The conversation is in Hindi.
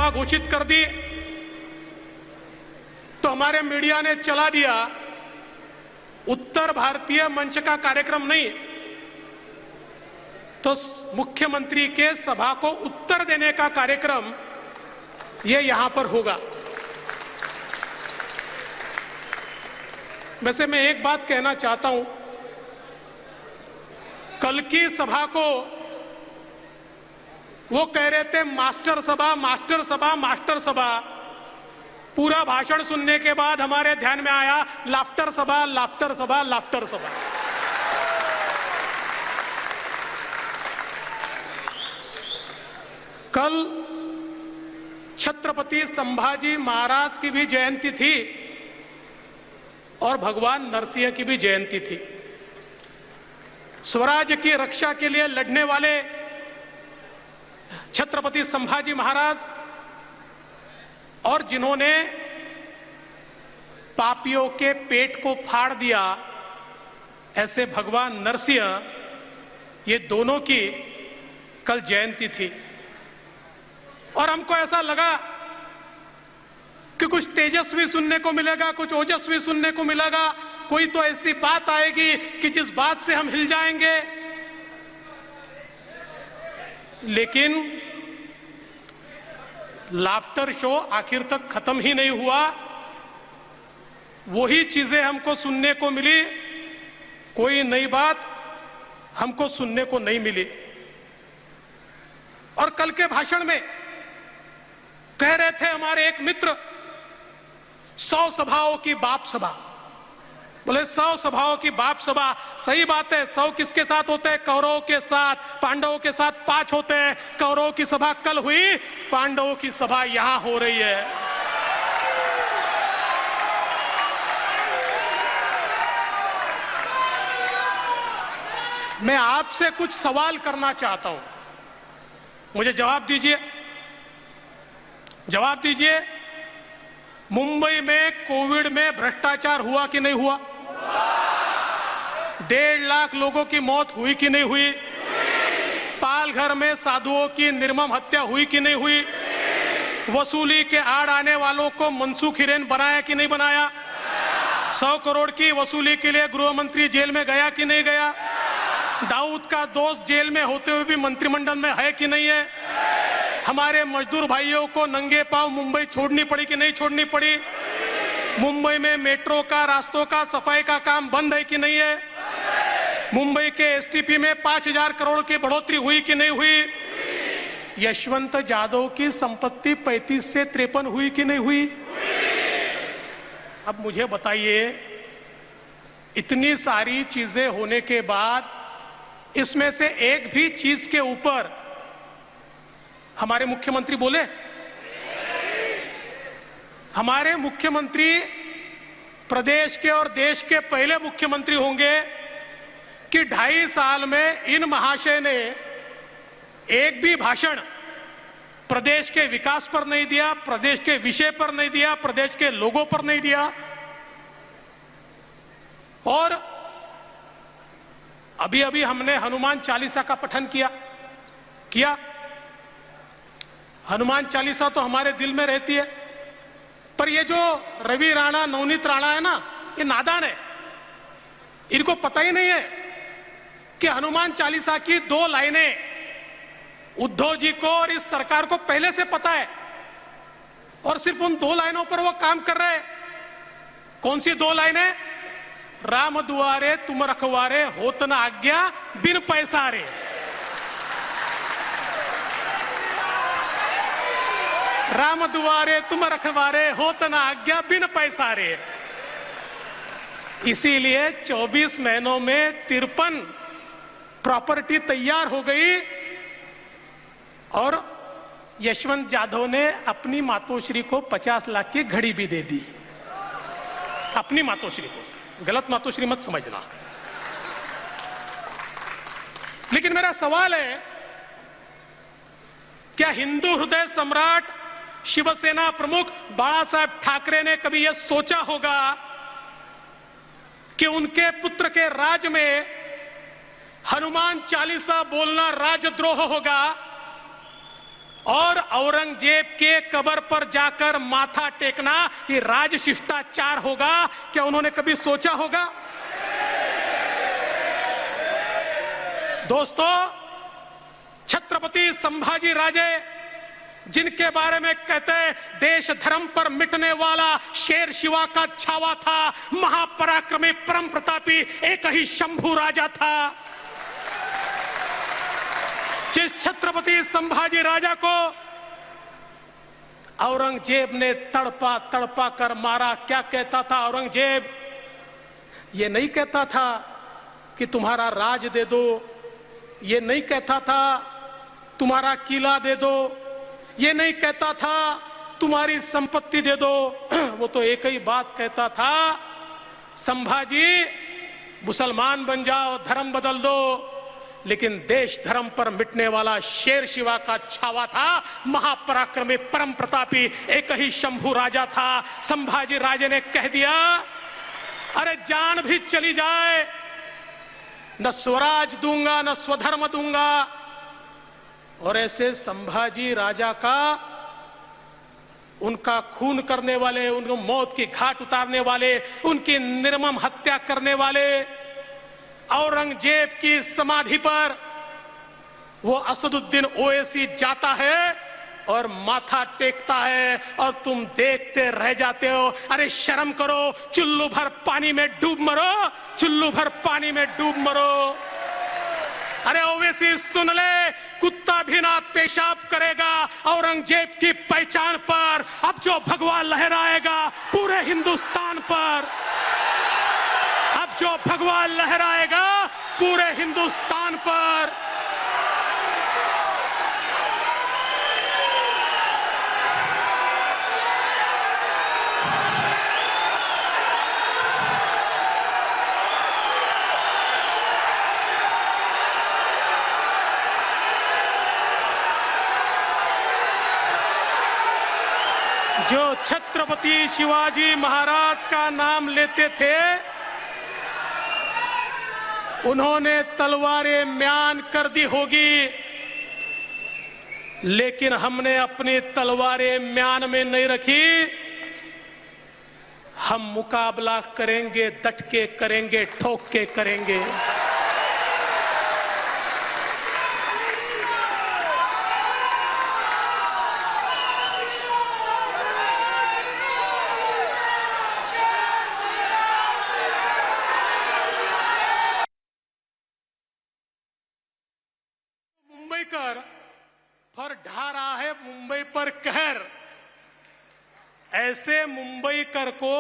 सभा घोषित कर दी तो हमारे मीडिया ने चला दिया उत्तर भारतीय मंच का कार्यक्रम नहीं, तो मुख्यमंत्री के सभा को उत्तर देने का कार्यक्रम ये यहां पर होगा। वैसे मैं एक बात कहना चाहता हूं, कल की सभा को वो कह रहे थे मास्टर सभा, मास्टर सभा, मास्टर सभा। पूरा भाषण सुनने के बाद हमारे ध्यान में आया लाफ्टर सभा, लाफ्टर सभा, लाफ्टर सभा। कल छत्रपति संभाजी महाराज की भी जयंती थी और भगवान नरसिंह की भी जयंती थी। स्वराज्य की रक्षा के लिए लड़ने वाले छत्रपति संभाजी महाराज और जिन्होंने पापियों के पेट को फाड़ दिया, ऐसे भगवान नरसिंह, ये दोनों की कल जयंती थी। और हमको ऐसा लगा कि कुछ तेजस्वी सुनने को मिलेगा, कुछ ओजस्वी सुनने को मिलेगा, कोई तो ऐसी बात आएगी कि जिस बात से हम हिल जाएंगे। लेकिन लाफ्टर शो आखिर तक खत्म ही नहीं हुआ। वही चीजें हमको सुनने को मिली, कोई नई बात हमको सुनने को नहीं मिली। और कल के भाषण में कह रहे थे हमारे एक मित्र, 100 सभाओं की बाप सभा। बोले 100 सभाओं की बाप सभा, सही बात है। 100 किसके साथ होते हैं? कौरवों के साथ। पांडवों के साथ 5 होते हैं। कौरवों की सभा कल हुई, पांडवों की सभा यहां हो रही है। मैं आपसे कुछ सवाल करना चाहता हूं, मुझे जवाब दीजिए, जवाब दीजिए। मुंबई में कोविड में भ्रष्टाचार हुआ कि नहीं हुआ? 1.5 लाख लोगों की मौत हुई कि नहीं हुई? पालघर में साधुओं की निर्मम हत्या हुई कि नहीं हुई? वसूली के आड़ आने वालों को मनसूख हिरेन बनाया कि नहीं बनाया? 100 करोड़ की वसूली के लिए गृह मंत्री जेल में गया कि नहीं गया? दाऊद का दोस्त जेल में होते हुए भी मंत्रिमंडल में है कि नहीं है? हमारे मजदूर भाइयों को नंगे पांव मुंबई छोड़नी पड़ी कि नहीं छोड़नी पड़ी? मुंबई में मेट्रो का, रास्तों का सफाई का काम बंद है कि नहीं है? मुंबई के एसटीपी में 5000 करोड़ की बढ़ोतरी हुई कि नहीं हुई? यशवंत जाधव की संपत्ति 35 से 53 हुई कि नहीं हुई? अब मुझे बताइए, इतनी सारी चीजें होने के बाद इसमें से एक भी चीज के ऊपर हमारे मुख्यमंत्री बोले? हमारे मुख्यमंत्री प्रदेश के और देश के पहले मुख्यमंत्री होंगे कि 2.5 साल में इन महाशय ने एक भी भाषण प्रदेश के विकास पर नहीं दिया, प्रदेश के विषय पर नहीं दिया, प्रदेश के लोगों पर नहीं दिया। और अभी अभी हमने हनुमान चालीसा का पठन किया। हनुमान चालीसा तो हमारे दिल में रहती है, पर ये जो रवि राणा, नवनीत राणा है ना, ये नादान है। इनको पता ही नहीं है कि हनुमान चालीसा की 2 लाइनें उद्धव जी को और इस सरकार को पहले से पता है, और सिर्फ उन 2 लाइनों पर वो काम कर रहे हैं। कौन सी 2 लाइनें? राम दुआरे तुम रखवारे, होत न आज्ञा बिन पैसारे। राम दुआरे तुम रखवारे, होत न आज्ञा बिन पैसारे। इसीलिए 24 महीनों में 53 प्रॉपर्टी तैयार हो गई और यशवंत जाधव ने अपनी मातोश्री को 50 लाख की घड़ी भी दे दी। अपनी मातोश्री को, गलत मातोश्री मत समझना। लेकिन मेरा सवाल है, क्या हिंदू हृदय सम्राट शिवसेना प्रमुख बाला साहब ठाकरे ने कभी यह सोचा होगा कि उनके पुत्र के राज में हनुमान चालीसा बोलना राजद्रोह होगा? और औरंगजेब के कब्र पर जाकर माथा टेकना ये राज शिष्टाचार होगा? क्या उन्होंने कभी सोचा होगा? दोस्तों, छत्रपति संभाजी राजे, जिनके बारे में कहते हैं देश धर्म पर मिटने वाला शेर शिवा का छावा था, महापराक्रमी परम प्रतापी एक ही शंभू राजा था, जिस छत्रपति संभाजी राजा को औरंगजेब ने तड़पा तड़पा कर मारा। क्या कहता था औरंगजेब? ये नहीं कहता था कि तुम्हारा राज दे दो, ये नहीं कहता था तुम्हारा किला दे दो, ये नहीं कहता था तुम्हारी संपत्ति दे दो। वो तो एक ही बात कहता था, संभाजी मुसलमान बन जाओ, धर्म बदल दो, लेकिन देश धर्म पर मिटने वाला शेर शिवा का छावा था, महापराक्रमी परम प्रतापी एक ही शंभू राजा था। संभाजी राजे ने कह दिया, अरे जान भी चली जाए न स्वराज दूंगा न स्वधर्म दूंगा। और ऐसे संभाजी राजा का, उनका खून करने वाले, उनको मौत की घाट उतारने वाले, उनकी निर्मम हत्या करने वाले औरंगजेब की समाधि पर वो असदुद्दीन ओवैसी जाता है और माथा टेकता है और तुम देखते रह जाते हो। अरे शर्म करो, चुल्लू भर पानी में डूब मरो, चुल्लू भर पानी में डूब मरो। अरे ओवैसी सुन ले, कुत्ता भी ना पेशाब करेगा औरंगजेब की पहचान पर। अब जो भगवा लहराएगा पूरे हिंदुस्तान पर, अब जो भगवा लहराएगा पूरे हिंदुस्तान पर। जो छत्रपति शिवाजी महाराज का नाम लेते थे, उन्होंने तलवारें म्यान कर दी होगी, लेकिन हमने अपनी तलवारें म्यान में नहीं रखी। हम मुकाबला करेंगे, डट के करेंगे, ठोक के करेंगे। मुंबईकर पर ढा रहा है मुंबई पर कहर। ऐसे मुंबईकर को